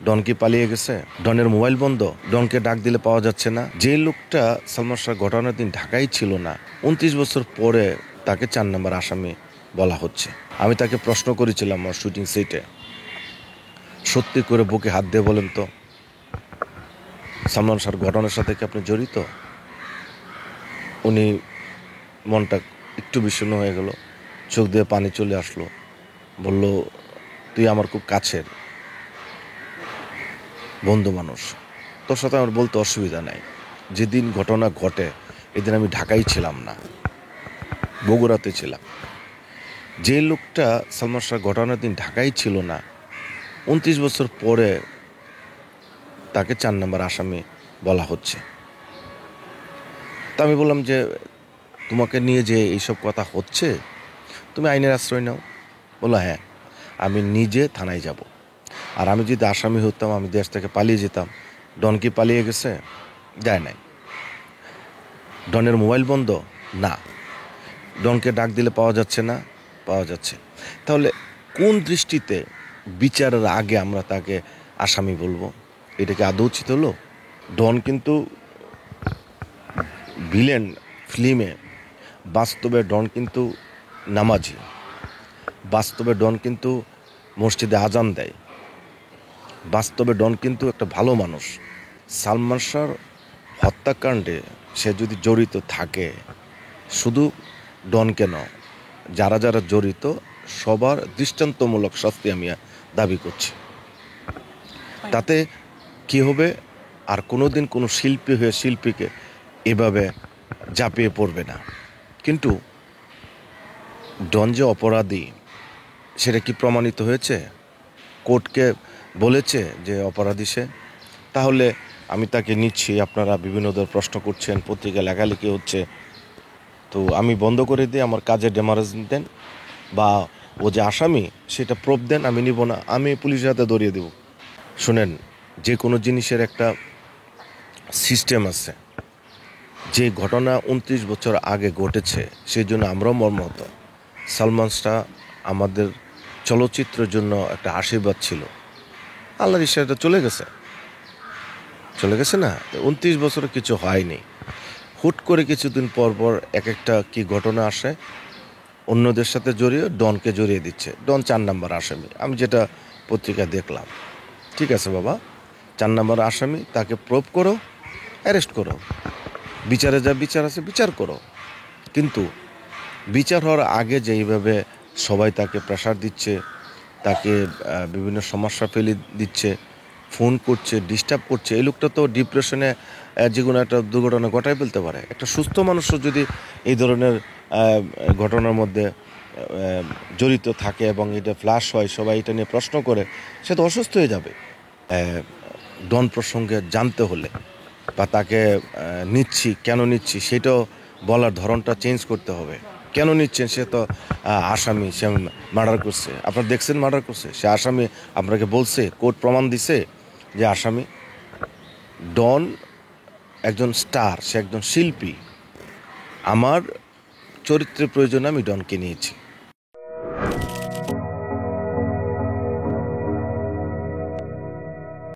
ডন কি পালিয়ে গেছে? ডনের মোবাইল বন্ধ? ডনকে ডাক দিলে পাওয়া যাচ্ছে না? যে লোকটা সালমান শাহ ঘটনার দিন ঢাকায় ছিল না, 29 বছর পরে তাকে 4 নম্বর আসামি বলা হচ্ছে। আমি তাকে প্রশ্ন করেছিলাম আমার শুটিং সেটে, সত্যি করে বুকে হাত দিয়ে বলেন তো, সালমান শাহর ঘটনার সাথে কি আপনি জড়িত? উনি মনটা একটু বিষণ্ণ হয়ে গেল, চোখ দিয়ে পানি চলে আসলো, বলল, তুই আমার খুব কাছের বন্ধু মানুষ, তোর সাথে আমার বলতে অসুবিধা নাই। যেদিন ঘটনা ঘটে এদিন আমি ঢাকায় ছিলাম না, বগুড়াতে ছিলাম। যে লোকটা সালমান শাহ ঘটনার দিন ঢাকায় ছিল না, 29 বছর পরে তাকে 4 নম্বর আসামি বলা হচ্ছে। তা আমি বললাম যে, তোমাকে নিয়ে যে এইসব কথা হচ্ছে, তুমি আইনের আশ্রয় নাও। বললো, হ্যাঁ, আমি নিজে থানায় যাব। আর আমি যদি আসামি হতাম, আমি দেশ থেকে পালিয়ে যেতাম। ডন কি পালিয়ে গেছে? যায় নাই। ডনের মোবাইল বন্ধ? না। ডনকে ডাক দিলে পাওয়া যাচ্ছে না? পাওয়া যাচ্ছে। তাহলে কোন দৃষ্টিতে বিচারের আগে আমরা তাকে আসামি বলবো? এটা কি আদৌ উচিত হলো? ডন কিন্তু ভিলেন ফিল্মে, বাস্তবে ডন কিন্তু নামাজি, বাস্তবে ডন কিন্তু মসজিদে আজান দেয়, বাস্তবে ডন কিন্তু একটা ভালো মানুষ। সালমান শাহর হত্যাকাণ্ডে সে যদি জড়িত থাকে, শুধু ডন কেন, যারা যারা জড়িত সবার দৃষ্টান্তমূলক শাস্তি আমি দাবি করছি। তাতে কি হবে, আর কোনোদিন কোনো শিল্পী হয়ে শিল্পীকে এভাবে ঝাঁপিয়ে পড়বে না। কিন্তু ডন যে অপরাধী সেটা কি প্রমাণিত হয়েছে? কোর্টকে বলেছে যে অপরাধী সে? তাহলে আমি তাকে নিচ্ছি, আপনারা বিভিন্ন ধরনের প্রশ্ন করছেন, পত্রিকা লেখালেখি হচ্ছে, তো আমি বন্ধ করে দিই, আমার কাজে ডেমারেজ দেন, বা ও যে আসামি সেটা প্রুফ দেন, আমি নিব না, আমি পুলিশের হাতে ধরিয়ে দেব। শুনেন, যে কোনো জিনিসের একটা সিস্টেম আছে। যে ঘটনা 29 বছর আগে ঘটেছে, সেই জন্য আমরাও মর্মাহত। সালমান শাহ আমাদের চলচ্চিত্রের জন্য একটা আশীর্বাদ ছিল, আল্লাহর ইশারাতে চলে গেছে, চলে গেছে না। 29 বছরে কিছু হয়নি, হুট করে কিছুদিন পর পর এক একটা কি ঘটনা আসে, অন্যদের সাথে জড়িয়ে ডনকে জড়িয়ে দিচ্ছে। ডন 4 নম্বর আসামি, আমি যেটা পত্রিকায় দেখলাম। ঠিক আছে বাবা, 4 নম্বর আসামি, তাকে প্রুভ করো, অ্যারেস্ট করো, বিচারে যা বিচার আছে বিচার করো। কিন্তু বিচার হওয়ার আগে যে এইভাবে সবাই তাকে প্রেশার দিচ্ছে, তাকে বিভিন্ন সমস্যা ফেলে দিচ্ছে, ফোন করছে, ডিস্টার্ব করছে, এই লোকটা তো ডিপ্রেশনে যে কোনো একটা দুর্ঘটনা ঘটায় ফেলতে পারে। একটা সুস্থ মানুষও যদি এই ধরনের ঘটনার মধ্যে জড়িত থাকে এবং এটা ফ্ল্যাশ হয়, সবাই এটা নিয়ে প্রশ্ন করে, সে তো অসুস্থ হয়ে যাবে। ডন প্রসঙ্গে জানতে হলে বা তাকে নিচ্ছি, কেন নিচ্ছি সেটাও বলার ধরনটা চেঞ্জ করতে হবে। কেন নিচ্ছেন? সে তো আসামি, সে মার্ডার করছে, আপনারা দেখছেন মার্ডার করছে, সে আসামি, আপনাকে বলছে, কোর্ট প্রমাণ দিছে যে আসামি। ডন একজন স্টার, সে একজন শিল্পী, আমার চরিত্রের প্রয়োজনে আমি ডনকে নিয়েছি।